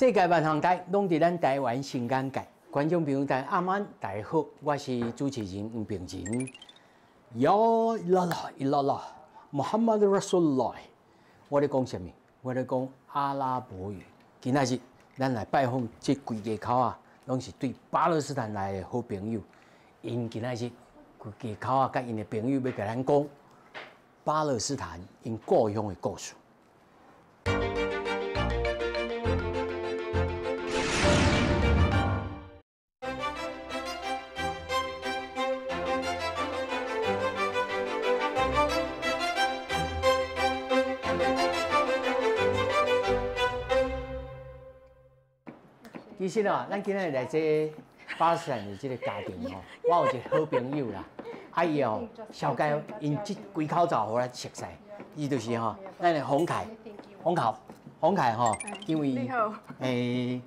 世界万行台拢伫咱台湾新眼界，观众朋友大家好，我是主持人吴炳仁。呀啦啦伊啦啦，穆罕默德拉苏来，我咧讲什么？我咧讲阿拉伯语。今仔日咱来拜访这规家口啊，拢是对巴勒斯坦来的好朋友。因今仔日规家口啊，甲因的朋友要甲咱讲巴勒斯坦因故乡的故事。 其实啊，咱今日来这巴勒斯坦的这个家庭吼，我有一个好朋友啦，伊哦，小介因这几口罩互咱熟悉，伊就是吼，咱的洪凯吼，因为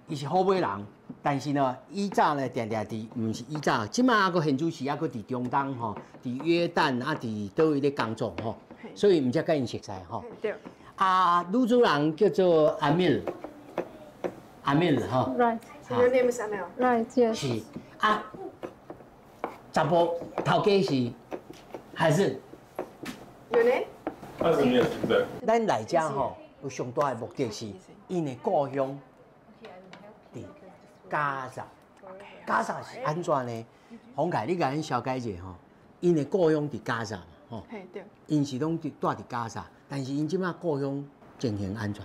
伊是好买人，但是呢，以早呢定定伫，毋是以早，即马个现主时还佫伫中东吼，伫约旦啊，伫倒位咧工作吼，所以毋才甲因熟悉吼。对。啊，女主人叫做阿米哈。Right. So your name is Amel. Right. Yes. 是啊，查甫头家是Hazem。Your name? Hazem, yes, exactly. 咱来遮吼，有上大的目的是，因的故乡伫加萨。加萨是安怎呢？洪凯，你甲咱小解者吼，因的故乡伫加萨嘛，吼。嘿，对。因是拢住伫加萨，但是因即马故乡情形安怎？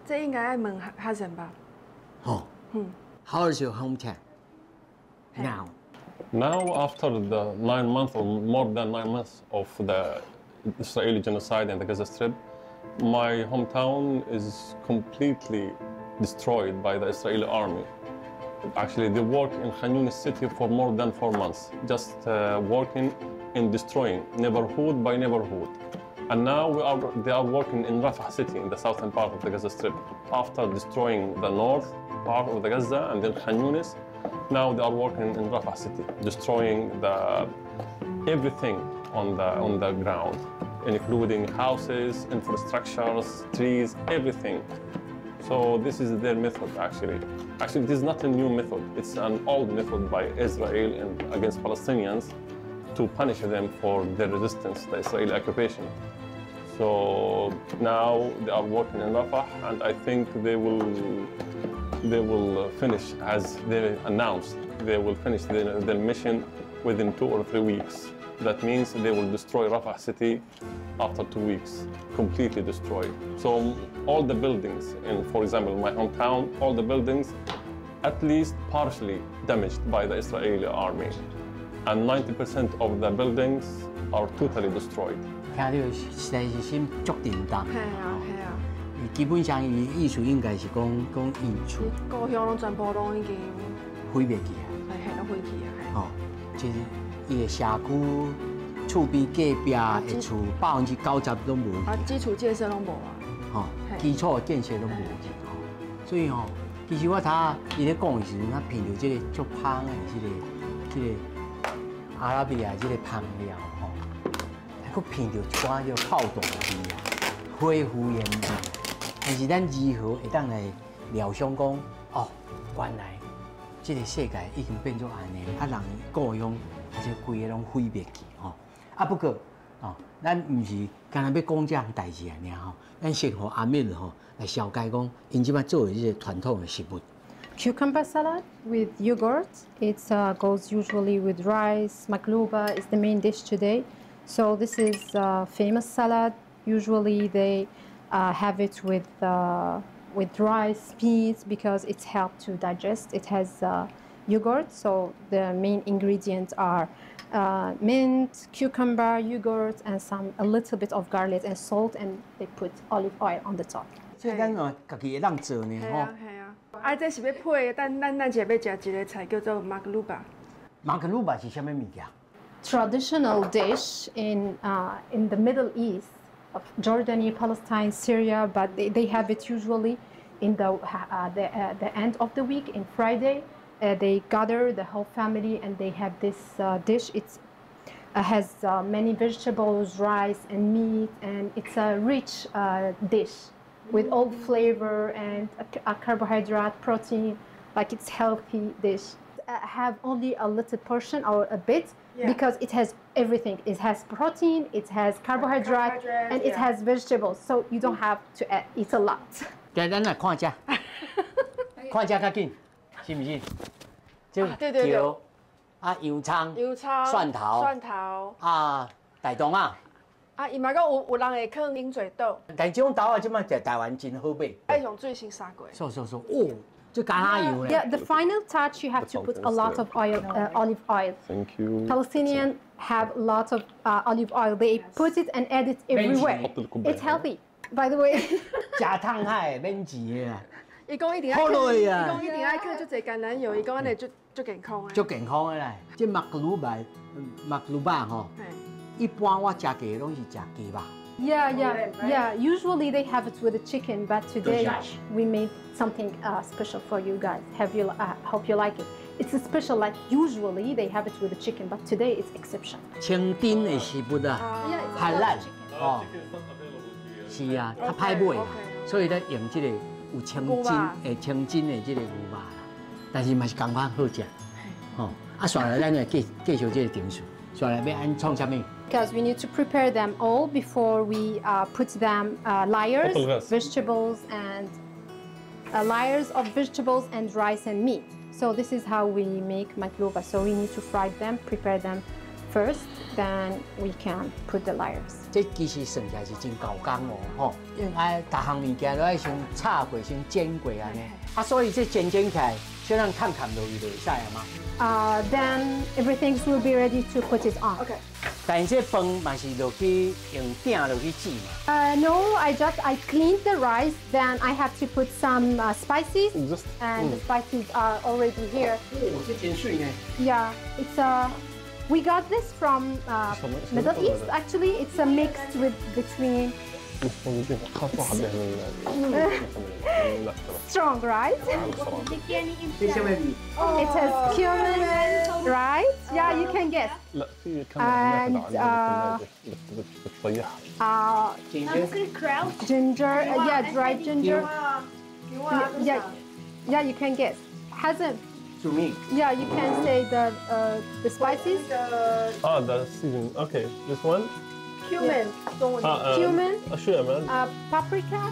这应该爱问Hazem吧？哦，How is your hometown now? Now, after the 9 months or more than 9 months of the Israeli genocide in the Gaza Strip, my hometown is completely destroyed by the Israeli army. Actually, they work in Khan Yunis city for more than 4 months, just working in destroying neighborhood by neighborhood. And now they are working in Rafah city, in the southern part of the Gaza Strip. After destroying the north part of the Gaza and then Khan Yunis, now they are working in Rafah city, destroying everything on the ground, including houses, infrastructures, trees, everything. So this is their method, actually. Actually, it is not a new method. It's an old method by Israel and against Palestinians to punish them for their resistance to the Israeli occupation. So now they are working in Rafah, and I think they will finish, as they announced, they will finish their mission within 2 or 3 weeks. That means they will destroy Rafah city after 2 weeks, completely destroyed. So all the buildings, for example, my hometown, all the buildings, at least partially damaged by the Israeli army. And 90% of the buildings are totally destroyed. 听到实在是心足震动。系啊。基本上伊意思应该是讲因厝故乡拢全部拢已经毁灭去啊。系拢毁去啊。哦，就是伊的社区厝边隔壁的厝90%拢无去。基础建设拢无啊。吼，基础建设拢无去。吼，所以吼，其实我睇伊咧讲的时阵，我闻到这个足香的这个阿拉比亚这个香料吼。 佫闻到一寡叫炮弹味啊，火呼烟味。但是咱如何会当来料想讲，哦，原来这个世界已经变做安尼，啊，人故乡啊，这规个拢毁灭去吼。啊，不过哦，咱毋是干那要讲这项代志啊，尔吼，咱先互阿米吼来小解讲，因即摆做的这个传统的食物。 Cucumber salad with yogurt. It goes usually with rice. Makluba is the main dish today. So this is a famous salad. Usually they have it with rice, peas, because it's helped to digest. It has yogurt, so the main ingredients are mint, cucumber, yogurt, and a little bit of garlic and salt, and they put olive oil on the top. 所以咱哦，家己会当做呢吼。系啊。这是要配的，咱只要食一个菜叫做makluba。makluba是啥物物件？ Traditional dish in the Middle East of Jordania, Palestine, Syria, but they have it usually in the end of the week, in Friday. They gather the whole family and they have this dish. It has many vegetables, rice, and meat, and it's a rich dish. with all flavor and a carbohydrate, protein, like it's healthy dish. Have only a little portion or a bit because it has everything. It has protein, it has carbohydrate, and it has vegetables. So you don't have to eat a lot. 咱来看这，看这较紧，是不是？对油啊，洋葱、蒜头啊，大肠啊。啊，伊嘛讲有人会放鹰嘴豆，但这种豆啊，即摆在台湾真好买。爱用最新砂锅。哦，这加下油咧。Yeah, the final touch you have to put a lot of oil, olive oil. Thank you. Palestinians have lots of olive oil. They put it and add it everywhere. It's healthy, by the way. 食烫海免钱的啦。伊讲一定要放，伊讲一定要放足侪橄榄油，伊讲安尼足健康的。足健康的啦，这马格鲁巴吼。一般我食鸡拢是食鸡吧。Yeah. Usually they have it with the chicken, but today we made something special for you guys. Hope you like it. It's a special, like usually they have it with the chicken, but today it's exception. 清丁的食物啊，海烂哦，是啊，较歹买啦，所以咧用这个有清真的这个牛肉啦，但是嘛是同款好食，吼。啊，下来咱来继续这个定数，下来要按创啥物？ Because we need to prepare them all before we put them layers, vegetables and layers of vegetables and rice and meat. So this is how we make makluba. So we need to fry them, prepare them first, then we can put the layers. 这其实算起来是真高工哦，吼，因为逐项物件都要先炒过、先煎过安尼。啊，所以这煎起来，先让烫落去就会使啊嘛。Then everything will be ready to put it on. Okay. 但是这饭嘛是落去用鼎落去煮嘛。No, I cleaned the rice. Then I have to put some spices, and the spices are already here. 哦，这真水呢。Yeah, it's we got this from Middle East. Actually, it's a mix between. Strong, right? It has cumin, right? Yeah, you can guess. And ginger, yeah, dried ginger. Yeah, you can guess. Hazem. Yeah, you can say the spices. The season. Okay, this one. Cumin，中文 cumin, paprika,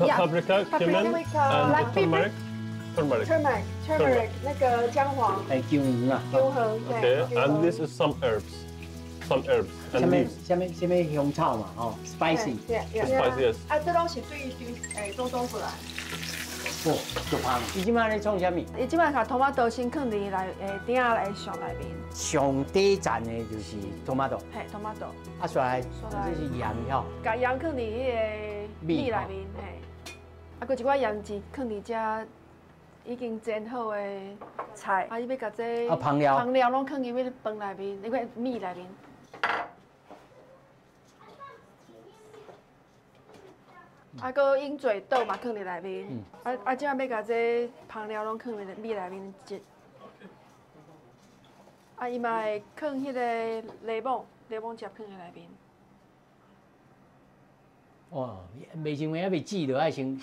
paprika, cumin, black pepper, turmeric，那个姜黄，姜啊，Okay, and this is some herbs and leaves. 什么香草嘛，哦 ，spicy， spicy. 啊，这拢是中过来。哦，就香。伊即摆咧创啥物？伊即摆甲토마토先放伫鼎来上内面。上底站的就是tomato。嘿，tomato。啊，下来这是盐吼。甲盐放伫迄个米内面，嘿。啊，佮一寡盐子放伫遮已经煎好的菜，啊，伊要甲这烹料拢放入迄饭内面，那个米内面。啊，佮鹰嘴豆嘛放伫内面，即摆要甲这烹料拢放入米内面煎。啊，伊嘛会放迄个柠檬汁放伫内面。哇，袂像话还未煮着，爱先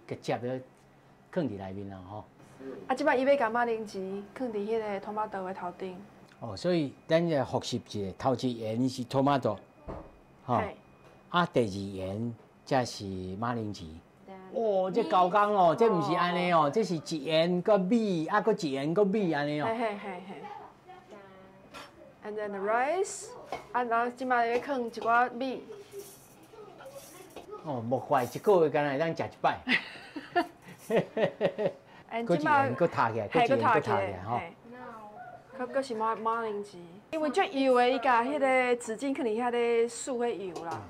甲汁了放伫内面啦吼。啊，即摆伊要甲马铃薯放伫迄个tomato的头顶。哦，所以咱来复习一下，头一盐是tomato，吼，啊，第二盐才是马铃薯。哦，这高工哦，这毋是安尼哦，这是一盐搁米，啊，搁一盐搁米安尼哦。嘿。And then the rice， 啊，然后即摆要放一寡米。哦，无怪一个月敢若会当食一摆。搁一盐搁塌起来，搁一盐搁塌起来吼。搁是马铃薯，因为足油的，伊甲迄个纸巾放伫遐咧数迄油啦。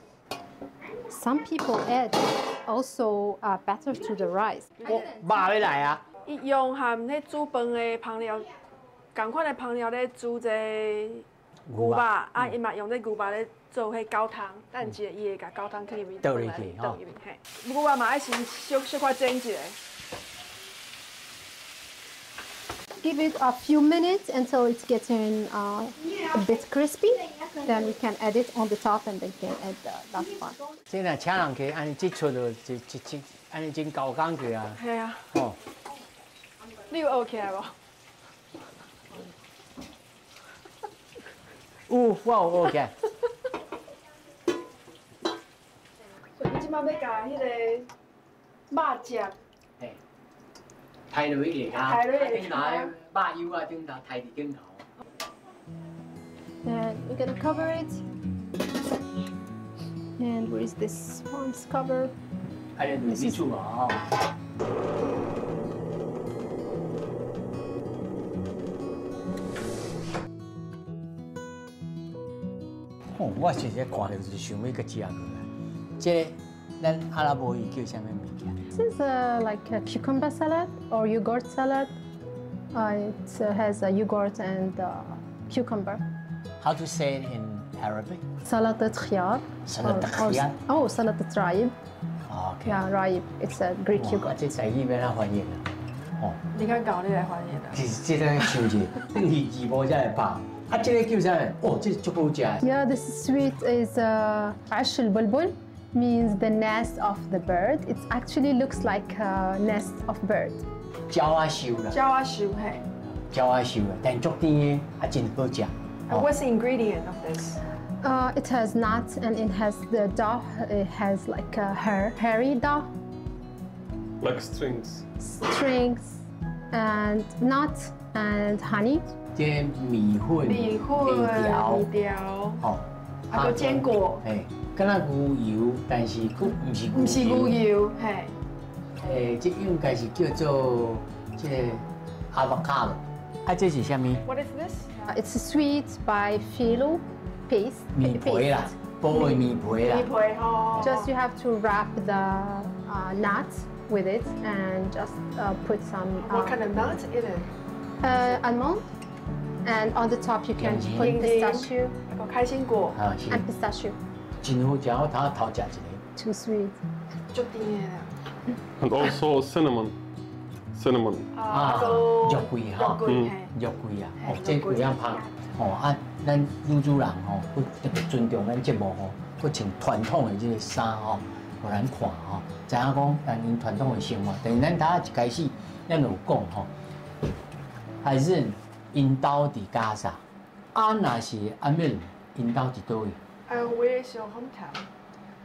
Some people add also butter to the rice. 我肉要来啊！伊用含迄煮饭的烹料，同款的烹料咧煮这牛肉，啊，伊嘛用这牛肉咧做迄高汤，等一下伊会甲高汤去入面倒入去，嘿。牛肉嘛爱先小可煎一下。Give it a few minutes until it's getting a bit crispy. then we can add it on the top and then can add the last part. 这若请人去安尼即出就安尼真高工去啊。系啊，哦，你有学起来无？我有 OK。所以你即摆要甲迄个肉汁，嘿，抬落去下骹，抬落去顶头肉油啊，顶头抬伫顶头。 And we're gonna cover it. And where is this one's cover? 安尼就煮啊。哦，我直接看到就是想要个食过来。这咱阿拉伯语叫啥物物件？ This is like a cucumber salad or yogurt salad. It has a yogurt and cucumber. How to say it in Arabic? سلطة خيار. سلطة خيار. Oh, سلطة رايب. OK。 Yeah, raib. It's a Greek 哇， yogurt. 这台语要哪翻译啊？哦，你较搞你来翻译啦。其实这个想者，等于字幕才会拍。啊，这个叫啥物？哦，这足好食。 Yeah, this sweet is عش البلبل, means the nest of the bird. It actually looks like a nest of bird. 鸟仔收啦，椒啊烧嘿。鸟仔收啦，但足甜的，啊真好食。 What's the ingredient of this? It has nuts and it has the dough. It has like a hairy dough, Like strings. strings, and nuts and honey. 这米粉、米粉、面条，米条，哦，还有坚果，嘿，敢若牛油，但是佫毋是唔是牛油，嘿。这应该是叫做这个 avocado。啊，这是啥物？ What is this? It's sweet by phyllo paste. 面皮啦，煲的面皮啦米。皮吼。 Just you have to wrap the nuts with it and just put some What kind of nut in it? almond, and on the top you can Ding put ding. pistachio 那个开心果，啊是， and pistachio. 真好食，我头食一个。 Too sweet. 足甜的啦。 And also cinnamon. Cinnamon. 啊，个肉桂吼肉桂嘿。肉桂啊，哦嘿，这有样香。哦啊，咱女主人吼，佫特别尊重咱节目吼，佫穿传统的这个衫吼，互咱看吼，知影讲因传统的生活。但是咱头一开始，咱有讲吼，还是因兜伫加沙，啊，若是阿妹因兜伫倒位？ Where is your hometown?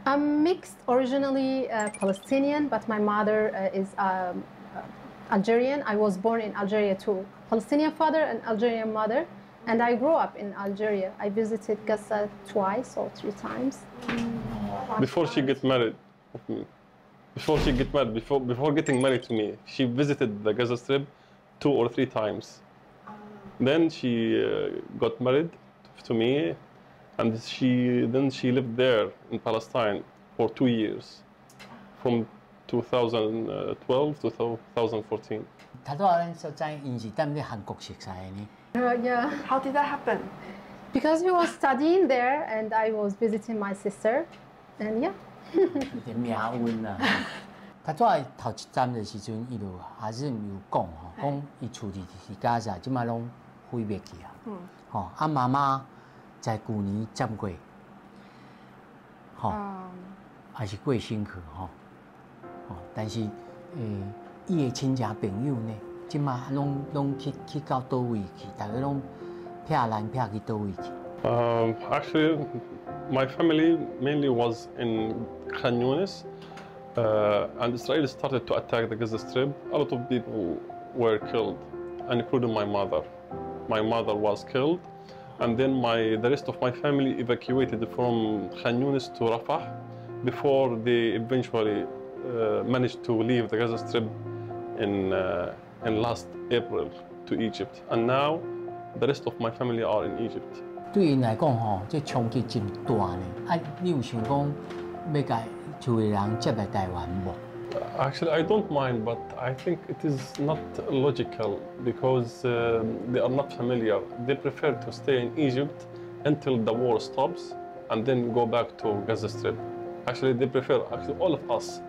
I'm mixed, originally Palestinian, but my mother is Algerian. I was born in Algeria too. Palestinian father and Algerian mother, and I grew up in Algeria. I visited Gaza twice or 3 times. Before she get married, before getting married to me, she visited the Gaza Strip 2 or 3 times. Then she got married to me, and she lived there in Palestine for 2 years, from 2012 to 2014. 头拄仔咱所在，因是踮咧韩国熟悉的呢。 Yeah, How did that happen? because we was studying there, and I was visiting my sister, and yeah. 有命运啦。头拄仔头一站的时阵，伊就还是有讲吼，讲伊厝伫是加沙，即摆拢毁灭去啊。吼，啊妈妈在旧年接过，吼，也是过身去吼。吼，但是伊的亲戚朋友呢，即摆拢去到倒位去，大家拢撇来撇去倒位去。Actually, my family mainly was in Khan Yunis, and Israel started to attack the Gaza Strip. A lot of people were killed, including my mother. My mother was killed, and then the rest of my family evacuated from Khan Yunis to Rafah before they eventually managed to leave the Gaza Strip in last April to Egypt. And now the rest of my family are in Egypt. 对因来讲吼，这冲击真大呢。啊，你有想讲要甲厝的人接来台湾无？ Actually, I don't mind, but I think it is not logical because they are not familiar. They prefer to stay in Egypt until the war stops and then go back to Gaza Strip. Actually, all of us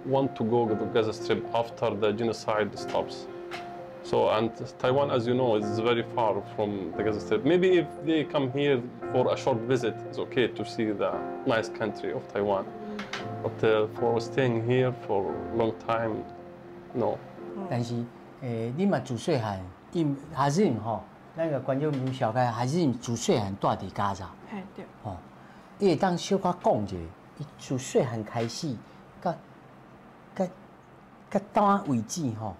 want to go to Gaza Strip after the genocide stops. So, and Taiwan, as you know, is very far from the Gaza Strip. Maybe if they come here for a short visit, it's okay to see the nice country of Taiwan. But for staying here for a long time, no. 但是，你嘛自细汉，因还是吼，咱个观众朋友小解，还是自细汉住伫加沙。嘿，对。吼，伊会当小可讲者，伊自细汉开始，到到啊为止吼。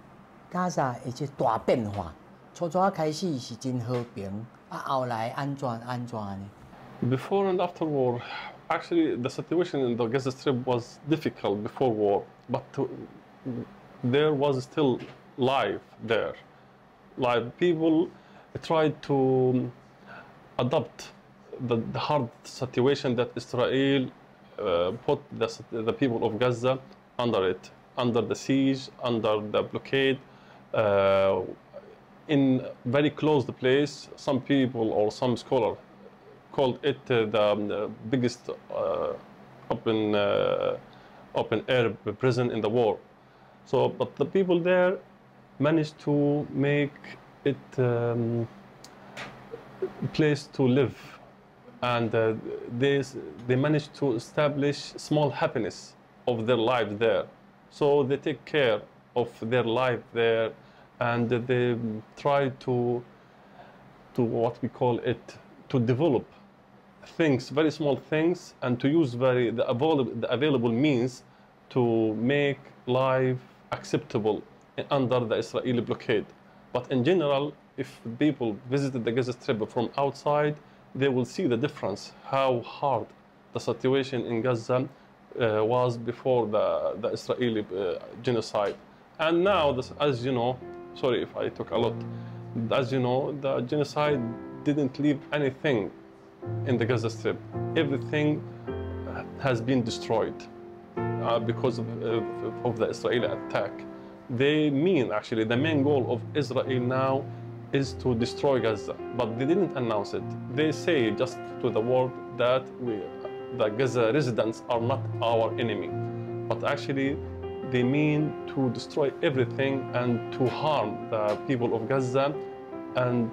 加沙一些大变化，初开始是真和平，啊后来安怎呢 Before and after war, actually the situation in the Gaza Strip was difficult before war, but there was still life there. Like people tried to adopt the hard situation that Israel put the people of Gaza under it, under the siege, under the blockade. In very closed place, some people or some scholars called it the biggest open air prison in the world. So, but the people there managed to make it a place to live, and they managed to establish small happiness of their life there. So they take care of their life there, and they try to what we call it, to develop things, very small things, and to use the available means to make life acceptable under the Israeli blockade. But in general, if people visited the Gaza Strip from outside, they will see the difference, how hard the situation in Gaza was before the Israeli genocide. And now, as you know, sorry if I talk a lot, as you know, the genocide didn't leave anything in the Gaza Strip. Everything has been destroyed because of the Israeli attack. They mean, actually, the main goal of Israel now is to destroy Gaza, but they didn't announce it. They say just to the world that the Gaza residents are not our enemy, but actually they mean to destroy everything and to harm the people of Gaza and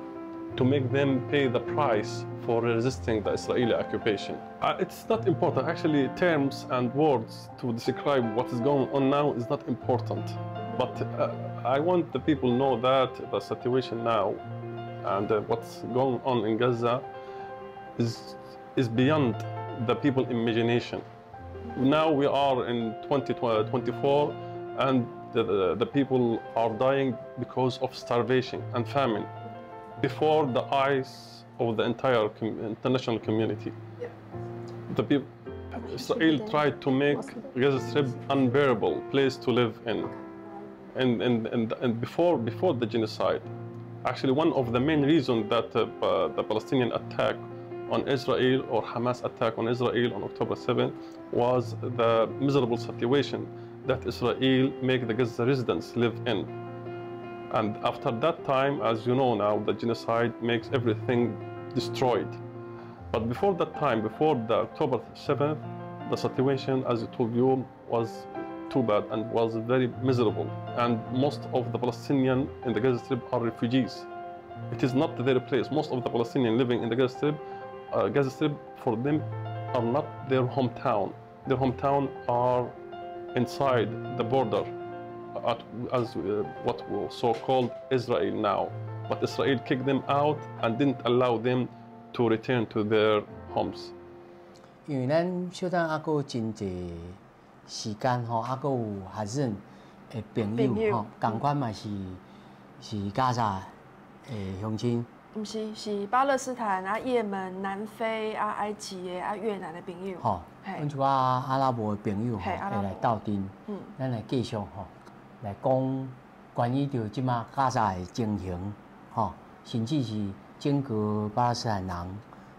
to make them pay the price for resisting the Israeli occupation. It's not important. Actually, terms and words to describe what is going on now is not important. But I want the people to know that the situation now and what's going on in Gaza is beyond the people's imagination. Now we are in 2024, and the people are dying because of starvation and famine before the eyes of the entire international community. The people, Israel tried to make Gaza Strip unbearable place to live in, and before the genocide. Actually, one of the main reasons that the Palestinian attack on Israel, or Hamas attack on Israel on October 7th, was the miserable situation that Israel make the Gaza residents live in. And after that time, as you know now, the genocide makes everything destroyed. But before that time, before the October 7th, the situation, as I told you, was too bad and was very miserable. And most of the Palestinians in the Gaza Strip are refugees. It is not their place. Most of the Palestinians living in the Gaza Strip, for them, are not their hometown. Their hometown are inside the border, as what was so-called Israel now. But Israel kicked them out and didn't allow them to return to their homes. 因为咱小等还有真侪时间吼，还有Hazem的朋友吼，同款嘛是加沙的乡亲。不是，是巴勒斯坦啊、也门、南非啊、埃及的啊、越南的朋友。吼，阮像阿拉伯的朋友吼，会来斗阵，咱来继续吼，来讲关于着即马加沙的情形，吼，甚至是整个巴勒斯坦人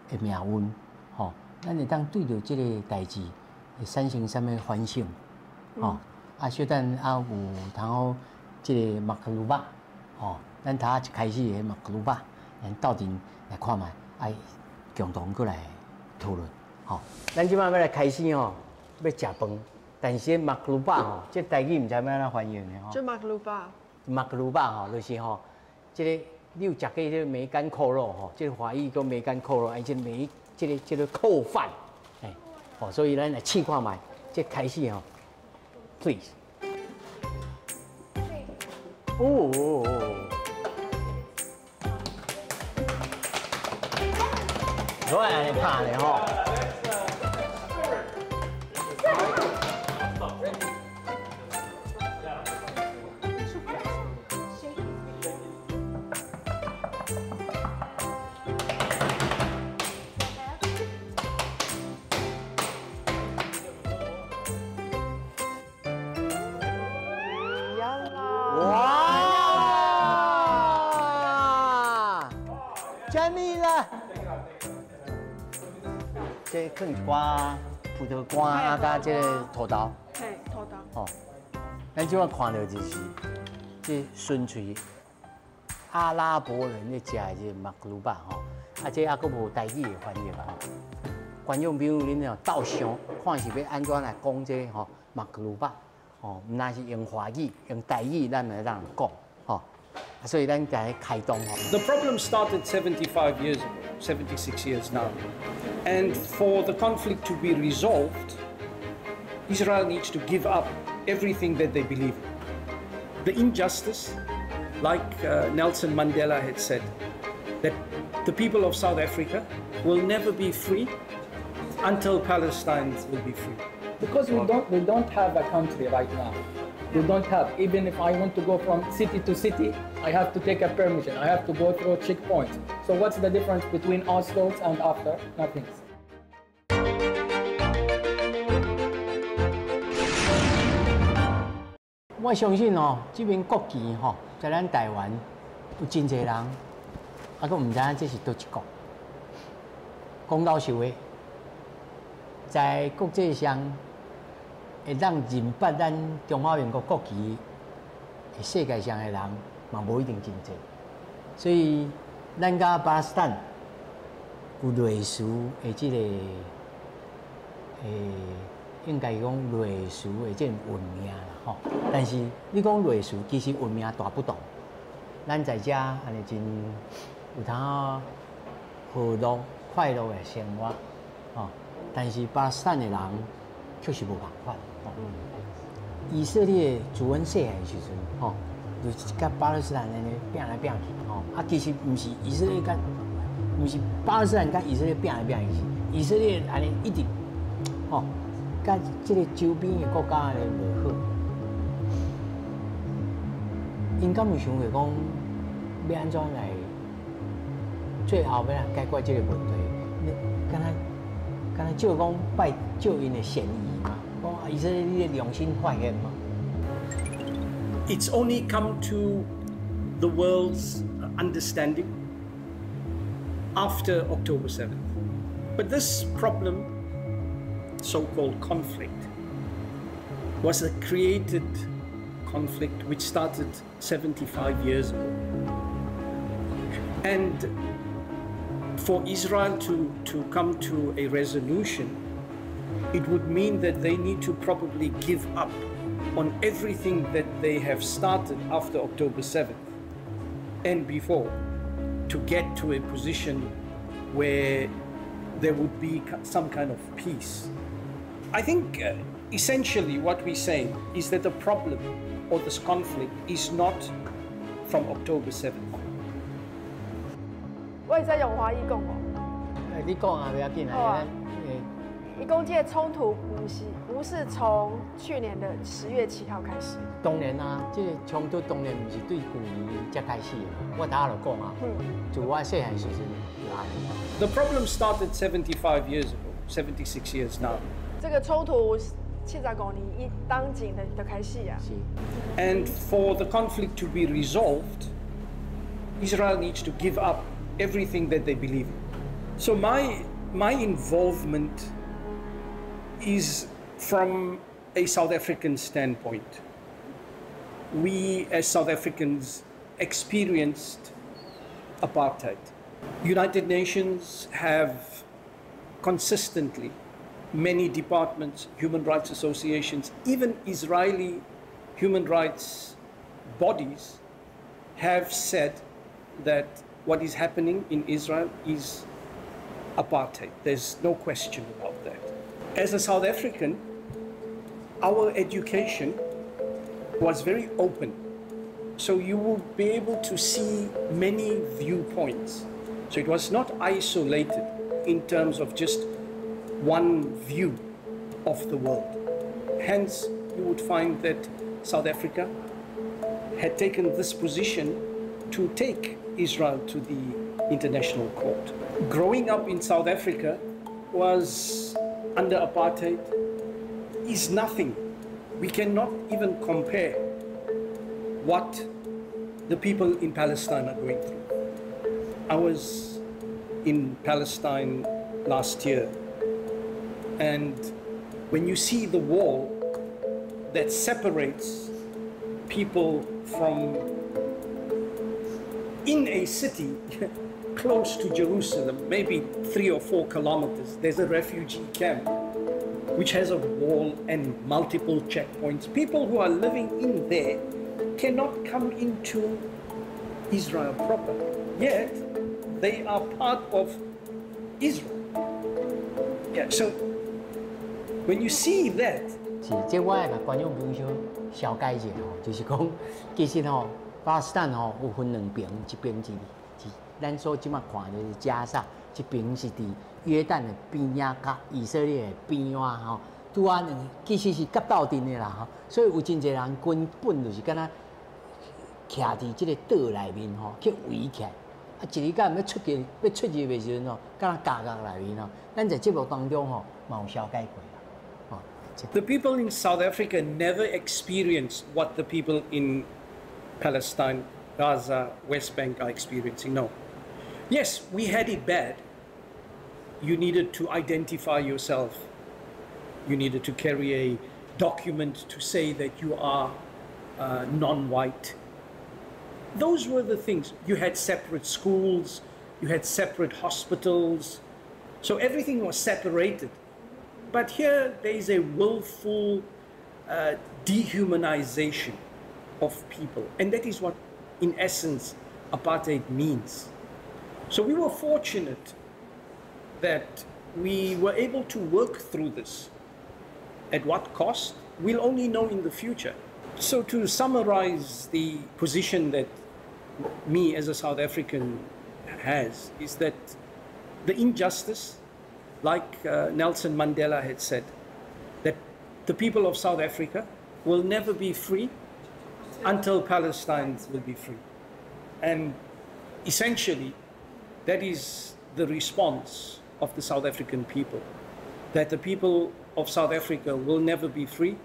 的命运，吼，咱会当对着即个代志会产生啥物反省，吼，啊，小等啊有通好即个马克鲁巴，吼，咱头一开始的马克鲁巴。咱斗阵来看卖，爱共同过来讨论，吼。咱即摆要来开始吼，要食饭，但是马克鲁巴吼，这台语唔知要安怎翻译的吼。就马克鲁巴。马克鲁巴吼，就是吼，这个你有食过这个梅干扣肉吼，这个华语叫梅干扣肉，哎，这个扣饭，哎，哦，所以咱来试看卖，这开始吼 ，please。哦。我安尼拍的吼。哇！加密了。这放一寡葡萄干啊，加这个土豆。嘿，土豆。哦，咱即摆看到就是这纯粹阿拉伯人咧食的这马格鲁巴吼，啊，这还佫无台语的翻译吧吼。观众朋友恁哦斗相，看是要安怎来讲这吼马格鲁巴，哦，毋那是用华语、用台语，咱来让人讲，吼。所以咱在开动吼。The problem started 75 years ago, 76 years now. And for the conflict to be resolved, Israel needs to give up everything that they believe in. The injustice, like Nelson Mandela had said, that the people of South Africa will never be free until Palestine will be free. Because we don't have a country right now. We don't have. Even if I want to go from city to city, I have to take a permission. I have to go through a checkpoint. So what's the difference between Oslo and after? Nothing. 我相信哦，这边国旗吼，在咱台湾有真侪人，啊，佫唔知影这是倒一国。讲老实话，在国际上会当认捌咱中华民国国旗，世界上的人嘛无一定真侪。所以，咱甲巴勒斯坦有类似的这个，应该讲类似的这种文明啦吼。但是你讲类似，其实文明大不同。咱在遮安尼真有通和乐快乐的生活，吼。但是巴勒斯坦的人确实无共款。以色列主恩细汉的时阵，吼，就是甲巴勒斯坦安尼拼来拼去，吼。啊，其实毋是以色列甲，毋是巴勒斯坦甲以色列拼来拼去，以色列安尼一直，吼，甲即个周边的国家安尼袂好。因敢有想过讲，要安怎来最后要来解决这个问题？敢若照讲拜照因的善意嘛，讲以色列你的良心发现嘛。It's only come to the world's understanding after October 7th. But this problem, so-called conflict, was a created conflict which started 75 years ago. And for Israel to come to a resolution, it would mean that they need to probably give up on everything that they have started after October 7th and before to get to a position where there would be some kind of peace. I think essentially what we're saying is that the problem or this conflict is not from October 7th. 我会使用华语讲哦。你讲啊，不要紧啊。一共这个冲突不是从去年的10月7号开始。当然啊，这个冲突当然不是对旧年才开始的。我头下就讲啊，就我细汉时阵就安尼。The problem started 75 years ago, 76 years now. 这个冲突75年一当前的开始啊。是。And for the conflict to be resolved, Israel needs to give up everything that they believe in. So my involvement is from a South African standpoint. We as South Africans experienced apartheid. United Nations have consistently, many departments, human rights associations, even Israeli human rights bodies have said that what is happening in Israel is apartheid. There's no question about that. As a South African, our education was very open. So you will be able to see many viewpoints. So it was not isolated in terms of just one view of the world. Hence, you would find that South Africa had taken this position to take Israel to the International Court. Growing up in South Africa was under apartheid is nothing. We cannot even compare what the people in Palestine are going through. I was in Palestine last year, and when you see the wall that separates people from in a city close to Jerusalem, maybe 3 or 4 kilometers, there's a refugee camp which has a wall and multiple checkpoints. People who are living in there cannot come into Israel proper, yet they are part of Israel. Yeah, so when you see that, 是，这我来甲观众朋友小解一下吼，就是讲，其实吼，巴勒斯坦吼有分两边，一边是咱所即马看就是加萨，一边是伫约旦的边仔甲以色列的边仔吼，拄啊其实是夹斗阵的啦吼，所以有真侪人根本就是敢若徛伫即个岛内面吼，去围起来。啊，一日到晚要出去的时阵吼，敢若夹内面吼，咱在节目当中吼，嘛有小解过啦，吼。the people in South Africa never experienced what the people in Palestine, Gaza, West Bank are experiencing. No. Yes, we had it bad. You needed to identify yourself. You needed to carry a document to say that you are non-white. Those were the things. You had separate schools, you had separate hospitals, so everything was separated. But here there is a willful dehumanization of people, and that is what, in essence, apartheid means. So we were fortunate that we were able to work through this. At what cost? We'll only know in the future. So to summarize the position that me as a South African has is that the injustice, like Nelson Mandela had said, that the people of South Africa will never be free until Palestine will be free. And essentially, that is the response of the South African people, that the people of South Africa will never be free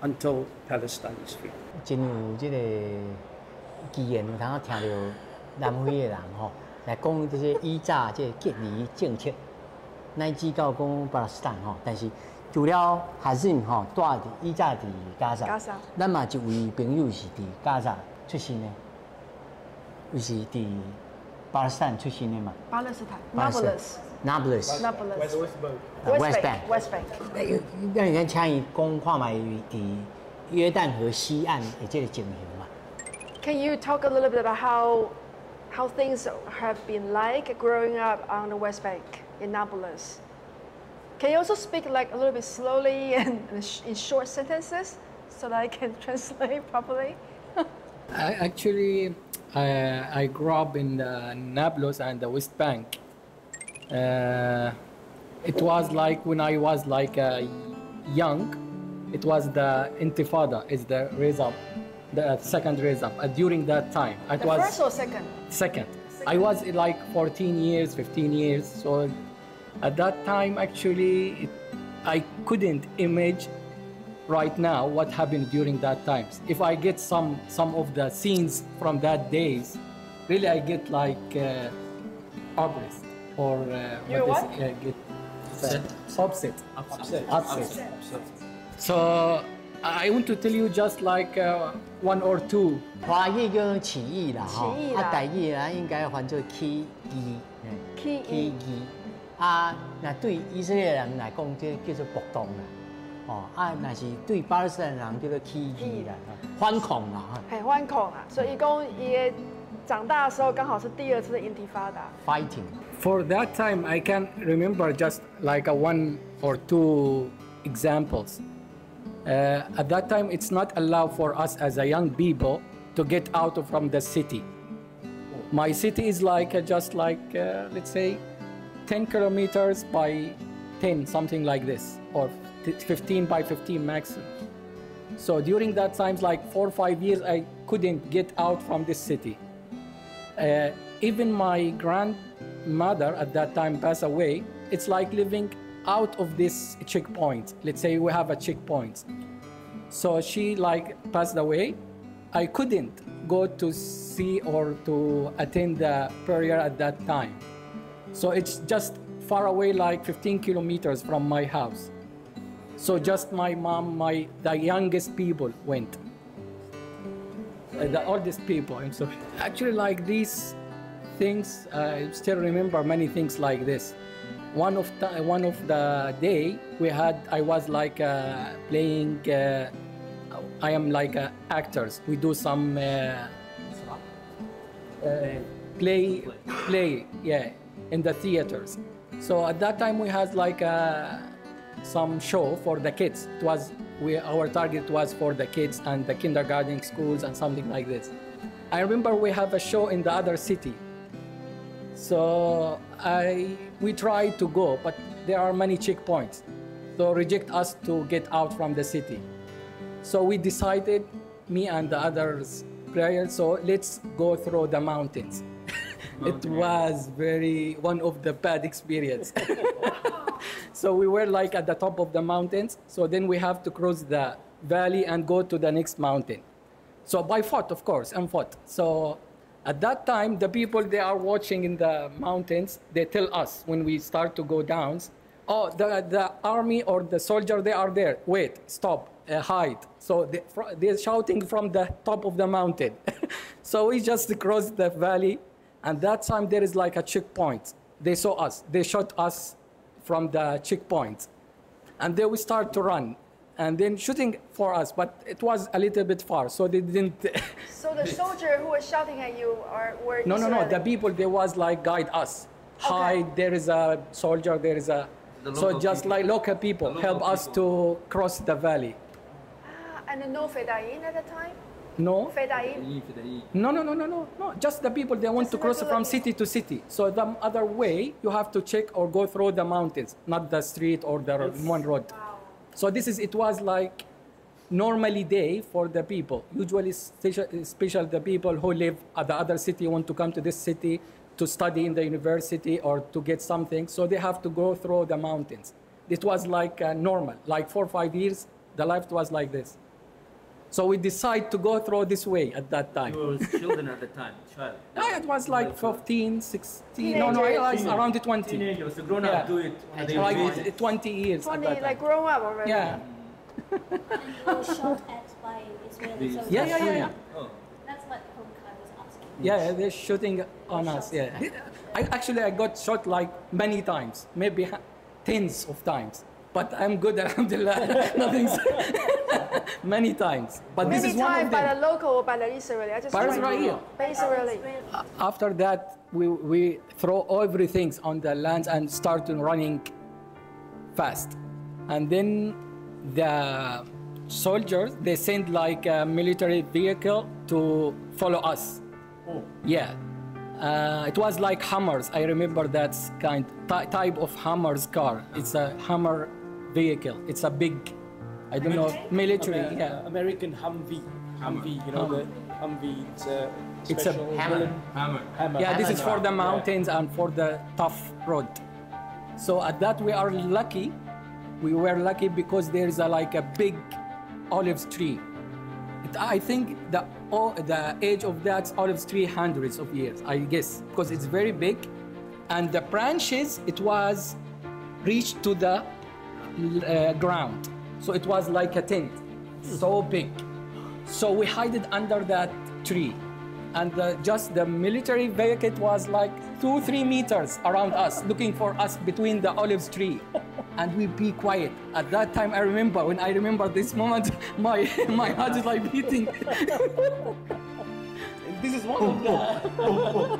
until Palestine is free. 真有这个机缘，有通啊听到南非的人吼来讲这些依照这隔离政策，乃至到讲巴勒斯坦吼，但是除了Hazem吼住伫依照伫加沙，咱嘛一位朋友是伫加沙出生的，就是伫巴勒斯坦出生的嘛。巴勒斯坦 ，Nablus。West Bank。那你看，请伊讲看卖伫约旦河西岸的这个情形嘛。Can you talk a little bit about how things have been like growing up on the West Bank in Nablus? Can you also speak like a little bit slowly and in short sentences so that I can translate properly? Actually, I grew up in Nablus and the West Bank. It was like when I was like young, it was the Intifada, it's the raise up, the second raise up. During that time, it was first or second? Second. I was like 14 years, 15 years. So at that time, actually, I couldn't imagine right now what happened during that time. If I get some of the scenes from that days, really I get like oppressed or upset. So I want to tell you just like one or two. 华语叫起义啦，吼，台语啦应该翻做起义，起义。啊，那对以色列人来讲，这叫做暴动啦，哦，啊，那是对巴勒斯坦人叫做起义啦，反抗啦，系反抗啊，所以讲伊的长大的时候刚好是第二次的intifada fighting. For that time, I can remember just like a one or two examples. At that time, it's not allowed for us as a young people to get out from the city. My city is like just like let's say 10 kilometers by 10, something like this, or 15 by 15 maximum. So during that times, like 4 or 5 years, I couldn't get out from this city. Even my grandmother at that time passed away. It's like living out of this checkpoint. Let's say we have a checkpoint. So she like passed away. I couldn't go to see or to attend the prayer at that time. So it's just far away, like 15 kilometers from my house. So just my mom, the youngest people went. The oldest people, I'm sorry. Actually, like these things, I still remember many things like this. One of the day I was like playing. I am like actors. We do some play, yeah, in the theaters. So at that time we had like some show for the kids. It was our target was for the kids and the kindergarten schools and something like this. I remember we have a show in the other city. So we tried to go, but there are many checkpoints. So reject us to get out from the city. So we decided, me and the others players, so let's go through the mountains. It was one of the bad experience. So we were like at the top of the mountains. So then we have to cross the valley and go to the next mountain. So by foot, of course, on foot. So at that time, the people they are watching in the mountains, they tell us when we start to go down, oh, the army or the soldier, they are there. Wait, stop, hide. So they're shouting from the top of the mountain. So we just crossed the valley. And that time there is like a checkpoint. They saw us. They shot us from the checkpoint. And then we start to run. And then shooting for us, but it was a little bit far, so they didn't. So the soldier who was shouting at you were No, Israeli? the people, they was like guide us. Okay. Hide, there is a soldier, there is a... So just like local people help us to cross the valley. And no Fedain at the time? No? Fedain? No. Just the people, they want to cross from city to city. So the other way, you have to check or go through the mountains, not the street or the one road. Wow. So it was like normally day for the people. Usually, especially the people who live at the other city want to come to this city to study in the university or to get something. So they have to go through the mountains. It was like normal, like 4 or 5 years, the life was like this. So we decided to go through this way at that time. You were children at the time, child. Yeah, it was like 15, 16, Teenagers. no, I was around 20. Teenagers, the grown up do it. Yeah, They like 20 years. 20, at that like time. grown up already? Yeah. You were shot at by Israeli soldiers. Yeah. Oh. That's what Homkai was asking. Yeah, they're shooting on us. Yeah, I got shot like many times, maybe tens of times. But I'm good, alhamdulillah. Nothing's many times. But Many this is one times of by them. the local or by the Israeli? I just By trying to- Israel. By Israeli. After that, we throw everything on the land and start running fast. And then the soldiers, they send like a military vehicle to follow us. Oh. Yeah. It was like Hummers. I remember that type of Hummer's car. It's a Hummer vehicle. It's a big, I don't know, military. Yeah. American Humvee. Humvee, you know, the Humvee, It's a special hammer. hammer. Yeah, this is for the mountains and for the tough road. So at that we are lucky. We were lucky because there is like a big olive tree. I think the age of that olive tree hundreds of years, I guess, because it's very big, and the branches it was reached to the ground, so it was like a tent, so big. So we hid it under that tree, and just the military vehicle was like 2-3 meters around us, looking for us between the olive tree. And we be quiet. At that time, I remember this moment, my heart is like beating. This is one of the...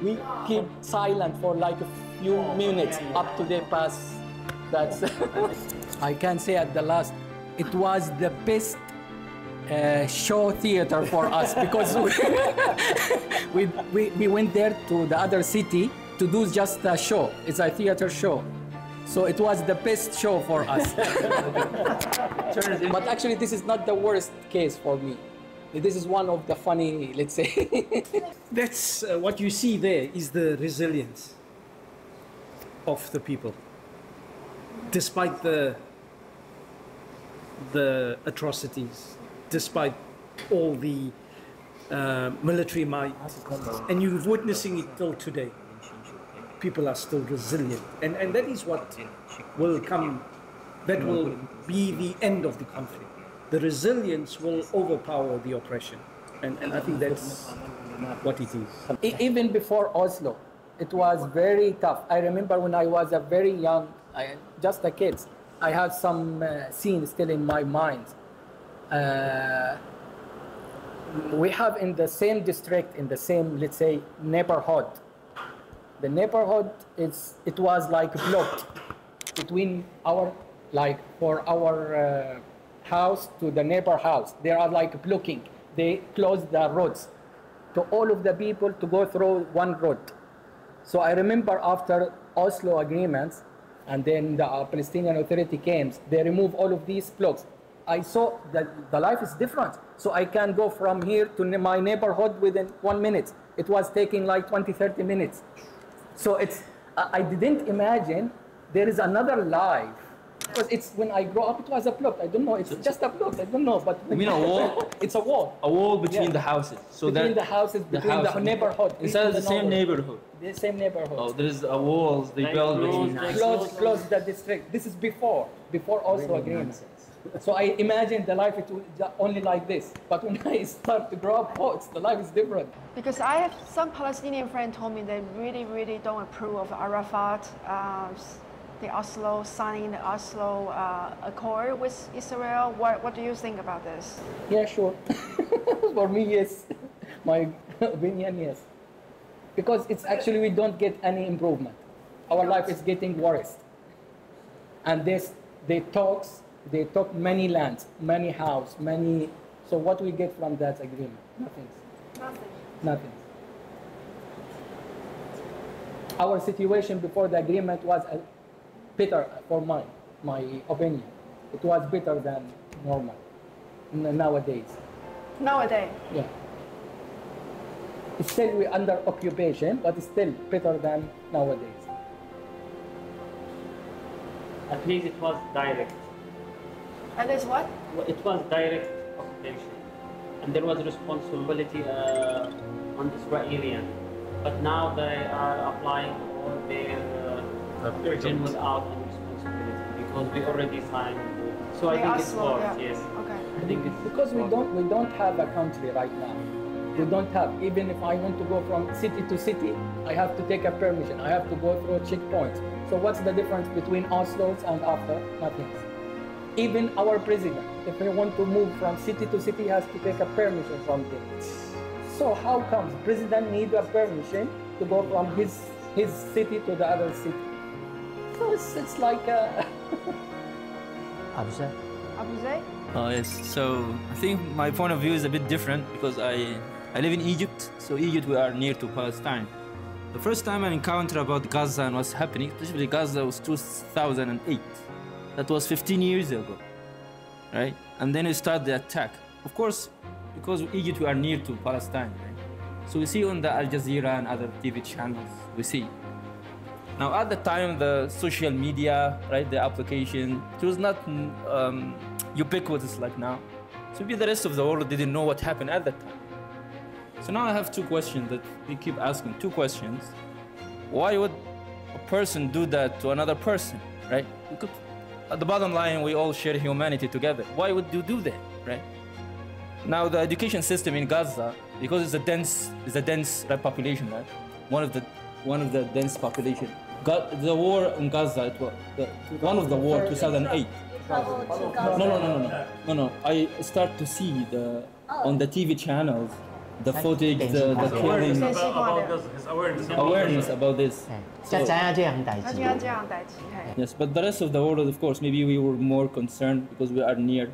We keep silent for like a few minutes up to the pass. That's... I can say at the last, it was the best show theater for us because we went there to the other city to do just a show. It's a theater show. So it was the best show for us. But actually, this is not the worst case for me. This is one of the funny, let's say. That's what you see there is the resilience of the people, despite the atrocities, despite all the military might, and you're witnessing it till today. People are still resilient, and that is what will come, that will be the end of the conflict. The resilience will overpower the oppression, and I think that's what it is. Even before Oslo, it was very tough. I remember when I was a very young, just a kid, I have some scenes still in my mind. We have in the same district, in the same, let's say, neighborhood. The neighborhood, it was like blocked between our, like for our house to the neighbor house. They are like blocking. They closed the roads to all of the people to go through one road. So I remember after Oslo agreements, and then the Palestinian Authority came, they removed all of these blocks. I saw that the life is different. So I can go from here to my neighborhood within 1 minute. It was taking like 20, 30 minutes. So it's, I didn't imagine there is another life. Because it's, when I grow up, it was a block. I don't know, it's just a block, I don't know. But You mean a wall? It's a wall. A wall between Yeah. the houses. So Between that the houses, between the neighborhood. inside of the same neighborhood. The same neighborhood. Oh, there's walls they build between. Close the district. This is before Oslo agreement. So I imagine the life it was only like this. But when I start to grow up, the life is different. Because I have some Palestinian friends told me they really don't approve of Arafat, the Oslo, signing the Oslo Accord with Israel. What do you think about this? Yeah, sure. For me, yes. My opinion, yes. Because it's actually, we don't get any improvement. Our life is getting worse. And they talk many lands, many house, many. So what we get from that agreement? Nothing. Nothing. Our situation before the agreement was better, for my opinion. It was better than normal nowadays. Nowadays? Yeah. It's still we're under occupation, but it's still better than nowadays. At least it was direct. And it's what? It was direct occupation, and there was responsibility on the Israeli. But now they are applying all their region without any responsibility because we already signed. So I think it's worse. Yeah. Yes. Okay. I think it's because we don't have a country right now. We don't have. Even if I want to go from city to city, I have to take a permission. I have to go through checkpoints. So what's the difference between Oslo's and after? Nothing. Even our president, if he want to move from city to city, he has to take a permission from them. So how comes president need a permission to go from his city to the other city? So it's like a... Abu Zaid? Abu Zaid? Yes, so I think my point of view is a bit different because I live in Egypt, so Egypt we are near to Palestine. The first time I encountered about Gaza and what's happening, especially Gaza, was 2008. That was 15 years ago, right? And then we start the attack. Of course, because Egypt we are near to Palestine, right? So we see on the Al Jazeera and other TV channels, we see. Now at the time, the social media, right, the application, it was not ubiquitous like now. So maybe the rest of the world didn't know what happened at that time. So now I have two questions that we keep asking, two questions. Why would a person do that to another person, right? Because at the bottom line, we all share humanity together. Why would you do that, right? Now the education system in Gaza, because it's a dense population, right? One of the dense population. The war in Gaza, it was one of the war 2008. No. I start to see on the TV channels the footage, the killing, awareness about this. Yes, but the rest of the world, of course, maybe we were more concerned because we are near.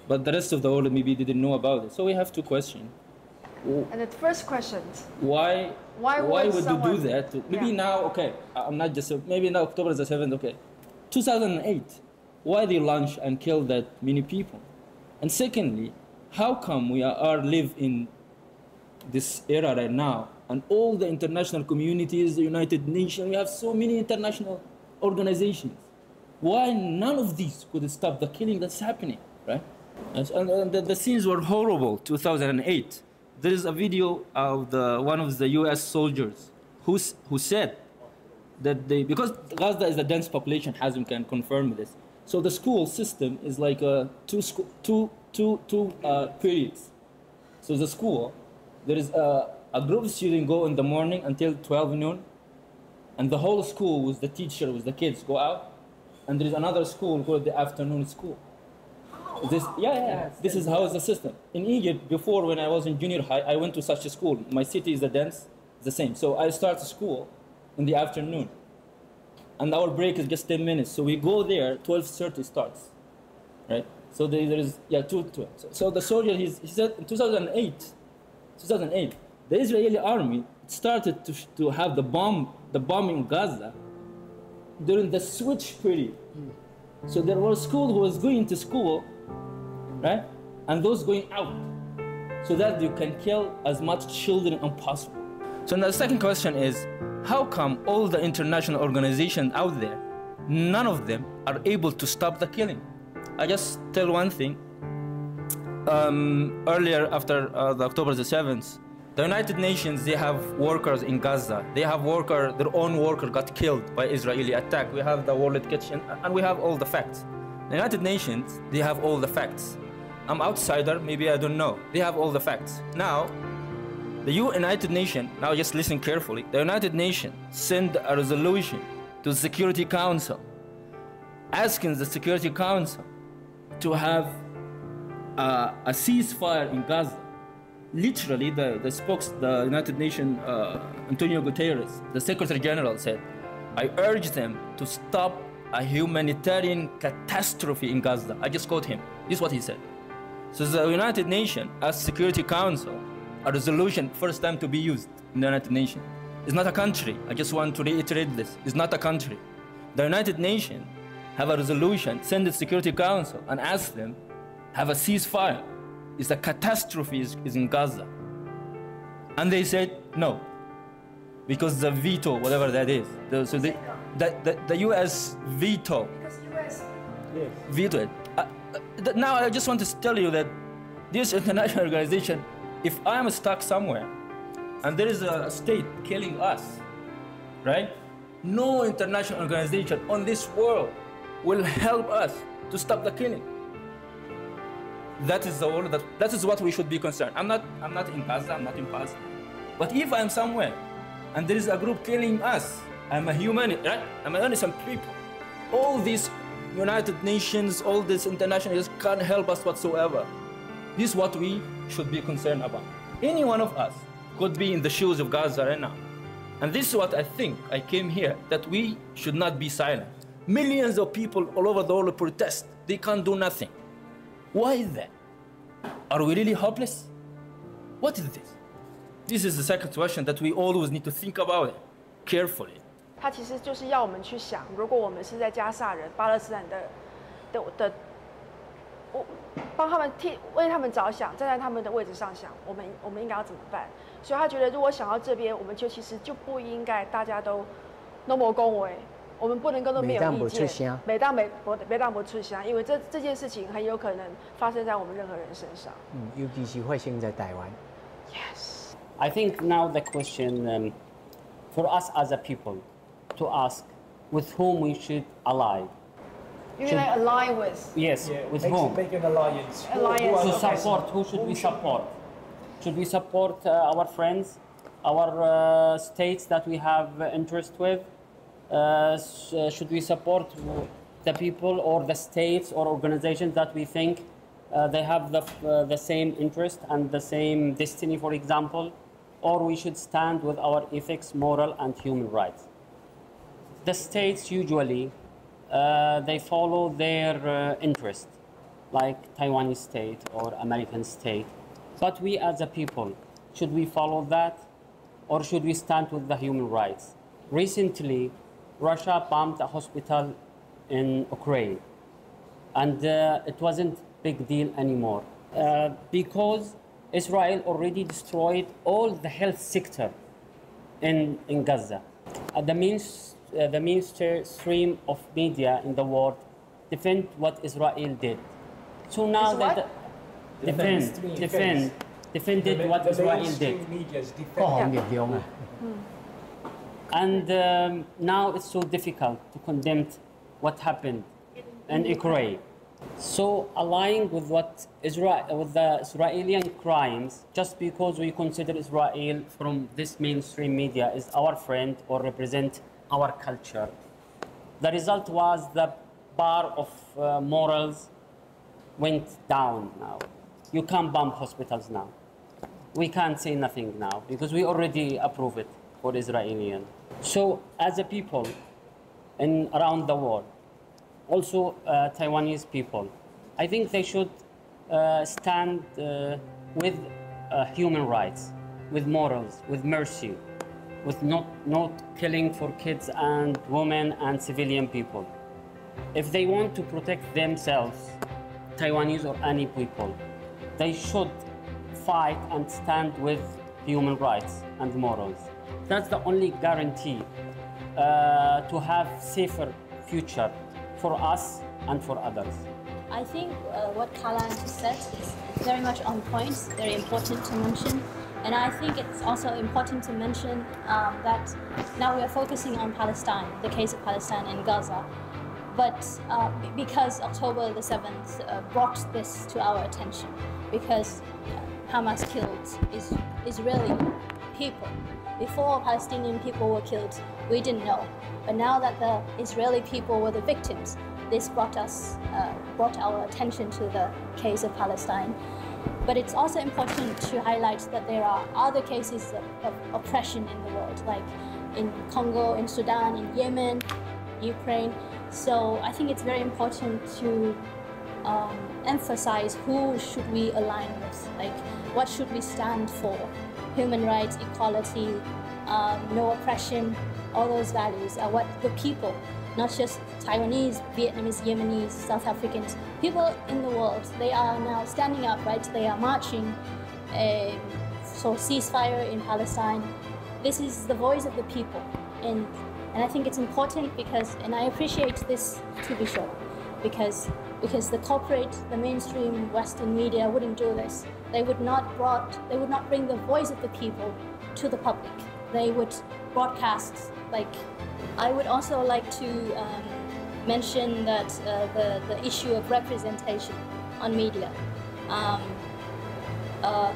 But the rest of the world maybe didn't know about it. So we have to question. And the first question. Why would someone, you do that? Maybe now, okay, I'm not just, maybe now October the 7th, okay. 2008, why they launch and kill that many people? And secondly, how come we live in this era right now and all the international communities, the United Nations, we have so many international organizations. Why none of these could stop the killing that's happening, right? And the scenes were horrible, 2008. There is a video of one of the US soldiers who said that because Gaza is a dense population, Hazem can confirm this. So the school system is like two periods. So the school, there is a group of students go in the morning until 12 noon, and the whole school with the teacher, with the kids go out, and there is another school called the afternoon school. This is how it's the system. In Egypt, before when I was in junior high, I went to such a school. My city is the same. So I start school in the afternoon, and our break is just 10 minutes. So we go there, 12:30 starts, right? So there is 2:12. So the soldier, he said in 2008, the Israeli army started to have the bombing in Gaza during the switch period. So there was school who was going to school, right? And those going out, so that you can kill as much children as possible. So the second question is, how come all the international organizations out there, none of them are able to stop the killing? I just tell one thing. Earlier, after the October the 7th, the United Nations, they have workers in Gaza. They have their own worker got killed by Israeli attack. We have the World Kitchen, and we have all the facts. The United Nations, they have all the facts. I'm outsider, maybe I don't know. They have all the facts. Now, the United Nations, now just listen carefully, the United Nations sent a resolution to the Security Council, asking the Security Council to have a ceasefire in Gaza. Literally, the United Nations, Antonio Guterres, the Secretary General said, I urge them to stop a humanitarian catastrophe in Gaza. I just quote him. This is what he said. So the United Nations, as Security Council, a resolution first time to be used in the United Nations. It's not a country. I just want to reiterate this. It's not a country. The United Nations have a resolution, send the Security Council and ask them, have a ceasefire. It's a catastrophe is in Gaza. And they said no, because the veto, whatever that is. The US veto. Because US vetoed. Now I just want to tell you that this international organization, if I'm stuck somewhere and there is a state killing us, right? No international organization on this world will help us to stop the killing. That is the world. That is what we should be concerned. I'm not in Gaza. I'm not in Palestine. But if I'm somewhere and there is a group killing us, I'm a human, right? I'm an innocent people. All these United Nations, all these internationals can't help us whatsoever. This is what we should be concerned about. Any one of us could be in the shoes of Gaza right now. And this is what I think I came here, that we should not be silent. Millions of people all over the world protest. They can't do nothing. Why is that? Are we really hopeless? What is this? This is the second question that we always need to think about it carefully. 它其实就是要我们去想，如果我们是在加萨人、巴勒斯坦帮他们为他们着想，站在他们的位置上想，我们应该要怎么办？所以他觉得，如果想到这边，我们其实就不应该大家都那么恭维。我们不能够都没有意见，每当不出声，因为这件事情很有可能发生在我们任何人身上。尤其是发生在台湾。Yes. I think now the question for us as a people to ask with whom we should ally. You mean like ally with? Yes, with whom? Make an alliance. To support. Who should we support? Should we support our friends, our states that we have interest with? Should we support the people or the states or organizations that we think they have the same interest and the same destiny, for example, or we should stand with our ethics, moral, and human rights. The states usually, they follow their interest, like Taiwanese state or American state. But we as a people, should we follow that, or should we stand with the human rights? Recently, Russia bombed a hospital in Ukraine, and it wasn't big deal anymore because Israel already destroyed all the health sector in Gaza. The mainstream of media in the world defend what Israel did. So now they defended what Israel did. And now it's so difficult to condemn what happened in Ukraine. So aligning with what with the Israeli crimes, just because we consider Israel from this mainstream media is our friend or represent our culture, the result was the bar of morals went down now. You can't bomb hospitals now. We can't say nothing now because we already approve it for Israeli. So as a people around the world, also Taiwanese people, I think they should stand with human rights, with morals, with mercy, with not killing for kids and women and civilian people. If they want to protect themselves, Taiwanese or any people, they should fight and stand with human rights and morals. That's the only guarantee to have safer future for us and for others. I think what Kalan just said is very much on point, very important to mention. And I think it's also important to mention that now we are focusing on Palestine, the case of Palestine and Gaza. But because October the 7th brought this to our attention, because Hamas killed Israeli people. Before Palestinian people were killed, we didn't know. But now that the Israeli people were the victims, this brought our attention to the case of Palestine. But it's also important to highlight that there are other cases of oppression in the world, like in Congo, in Sudan, in Yemen, Ukraine. So I think it's very important to emphasize who should we align with, like what should we stand for. Human rights, equality, no oppression, all those values are what the people, not just Taiwanese, Vietnamese, Yemenis, South Africans, people in the world, they are now standing up, right? They are marching for ceasefire in Palestine. This is the voice of the people. And I think it's important because, and I appreciate this TV show, because the corporate, the mainstream Western media wouldn't do this. They would not bring the voice of the people to the public. They would broadcast, like, I would also like to mention that the issue of representation on media.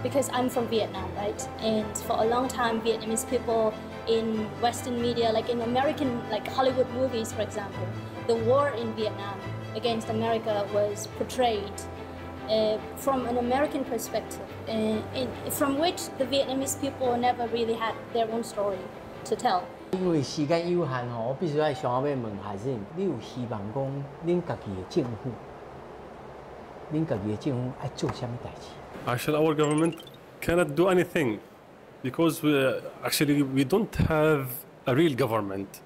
Because I'm from Vietnam, right? And for a long time, Vietnamese people in Western media, like in American, like Hollywood movies, for example, the war in Vietnam against America was portrayed from an American perspective, from which the Vietnamese people never really had their own story to tell. 因为时间有限吼，我必须要想要问Hazem，你有希望讲恁家己的政府爱做什么代志？ Actually, our government cannot do anything because we don't have a real government.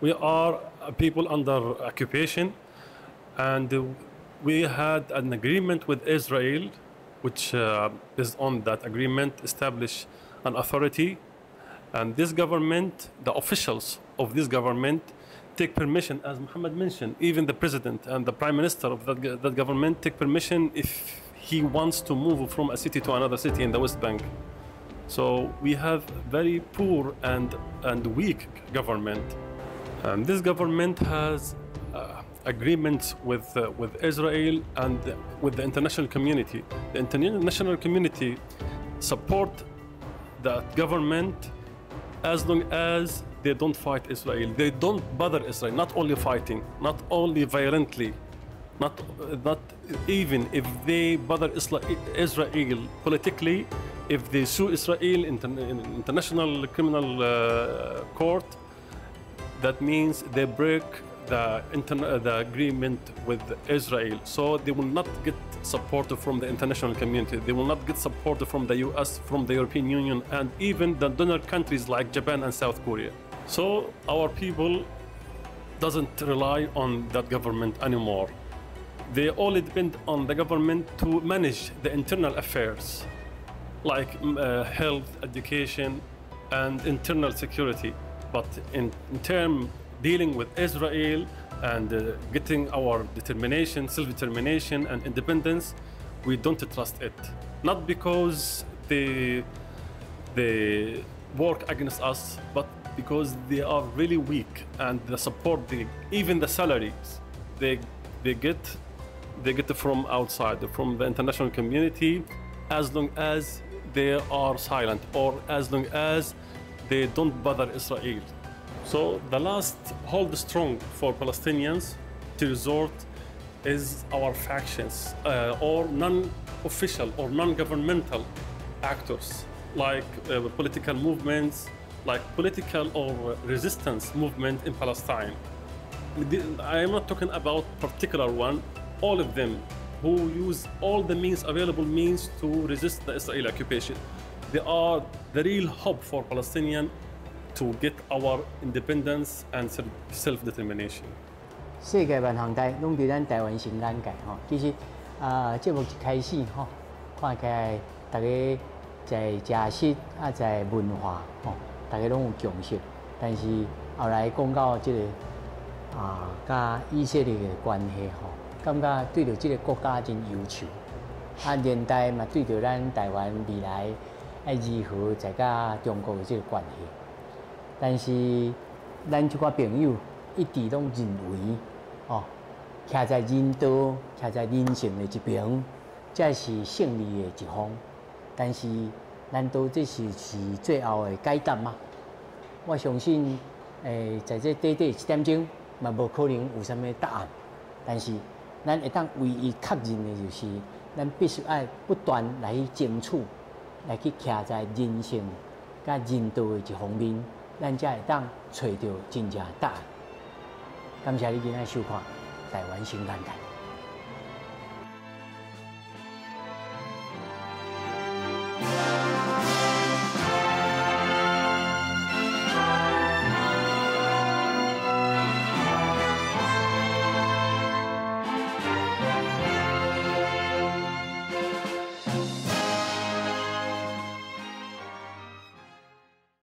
We are people under occupation, and we had an agreement with Israel, which based on that agreement establish an authority. And this government, the officials of this government, take permission, as Muhammad mentioned. Even the president and the prime minister of that government take permission if he wants to move from a city to another city in the West Bank. So we have very poor and weak government. And this government has agreements with Israel and with the international community. The international community support that government as long as they don't fight Israel. They don't bother Israel, not only fighting, not only violently, not even if they bother Israel politically, if they sue Israel in international criminal court, that means they break the agreement with Israel. So they will not get support from the international community. They will not get support from the US, from the European Union, and even the donor countries like Japan and South Korea. So our people doesn't rely on that government anymore. They only depend on the government to manage the internal affairs, like health, education, and internal security. But in terms dealing with Israel and getting our determination, self-determination, and independence, we don't trust it. Not because they work against us, but because they are really weak, and the support, even the salaries, they get from outside, from the international community, as long as they are silent or as long as they don't bother Israel. So the last hold strong for Palestinians to resort is our factions or non-official or non-governmental actors, like political movements, like political or resistance movement in Palestine. I am not talking about particular one, all of them who use all the available means to resist the Israeli occupation. They are the real hope for Palestinians to get our independence and self-determination. 世界万行台拢对咱台湾新眼界吼，其实节目一开始吼，看起来大家在知识在文化吼，大家拢有共识，但是后来讲到这个甲以色列的关系吼，感觉对着这个国家真忧愁，连带嘛对着咱台湾未来要如何在甲中国的这个关系，但是咱这寡朋友一直拢认为，徛在人道、徛在人性的一边，才是胜利的一方。但是，难道这是最后的解答吗？我相信，在这短短1点钟，嘛无可能有啥物答案。但是，咱会当唯一确认的就是，咱必须要不断来去争取，来去徛在人性甲人道的一方面，咱才会当找到真正答案。感谢你今仔收看《台湾新眼界》。